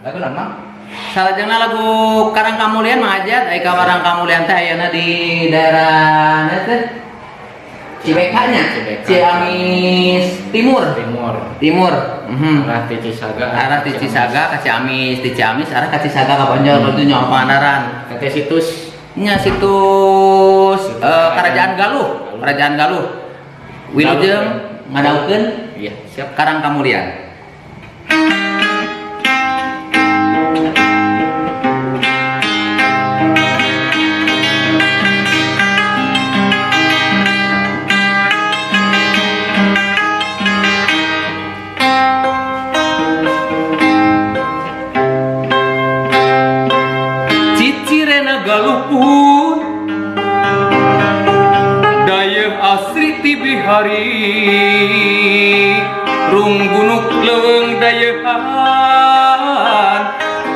Lagu nama? Salajengna lagu Karang Kamulian Mang Ajat, ai ka Karang Kamulian teh ayeuna di daerah teh Cibekanya, Ciamis Timur. Arah ti Cisaga. Arah ti Cisaga ka Ciamis, di Ciamis arah ka Cisaga ka Banjar itu nyawa Pangandaran. Kate situs Nya situs Kerajaan Galuh. Wilujeng ngadaukeun iya, siap. Karang Kamulian. Galupun daya asri ti bihari runggunuk leuweung dayehan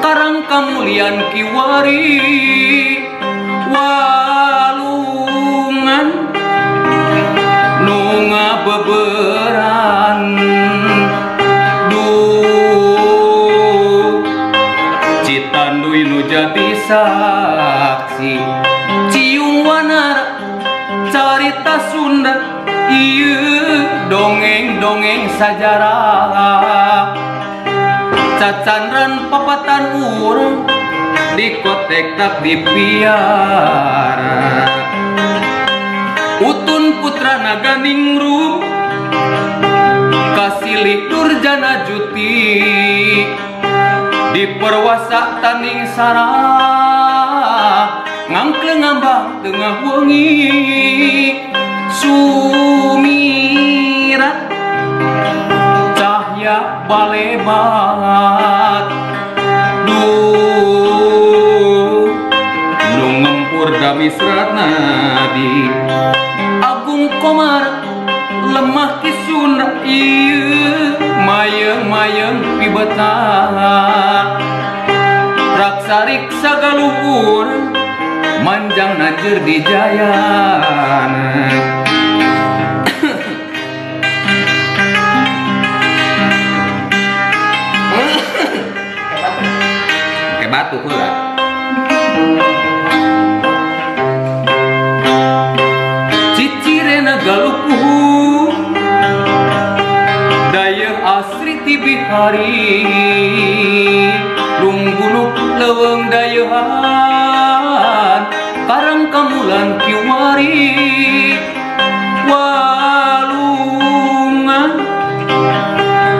Karang Kamulian kiwari walungan nu ngabeberan Citanduy nu jadi saksi ciung wanara carita Sunda ieu dongeng-dongeng sajarah cacandran papatan urang dikotek tak dipiara Utun putra naga ningru kasilih Durjana Juti diperwasa taning sarah ngangkleng ngambang tengah wengi sumirat cahya balebat nu ngempur damisrat nadi Agung Komar lemah kisuna ieu mayeng-mayeng pibetan raksarik sagaluhur manjang nanjeur di jayana Ke batu heula. cicirena galupuh daya asri ti bihari runggunuk leuweung dayehan Karang Kamulan kiwari walungan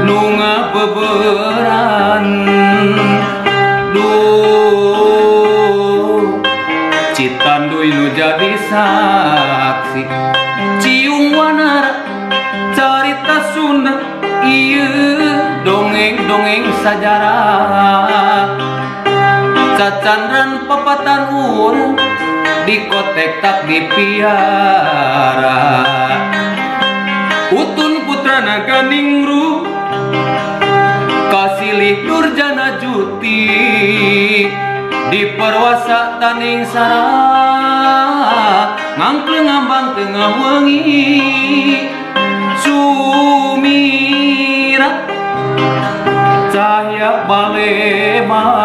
nu ngabeberan Citanduy nu jadi saksi ciung wanara carita Sunda ieu dongeng-dongeng sajarah cacandran papatan urang dikotek tak dipiara Utun putra naga ningru kasilih Durjana Juti diperwasa taning sarah ngangkleng ngambang tengah wengi sumirat cahya balebat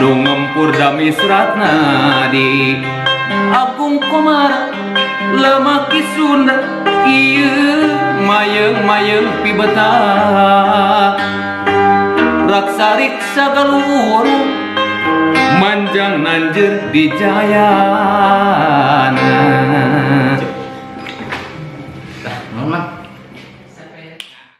nu ngempur damisrat nadi Agung Komar lemah kisunda ieu mayeng-mayeng pibetan raksarik sagaluhur manjang nanjeur di jayana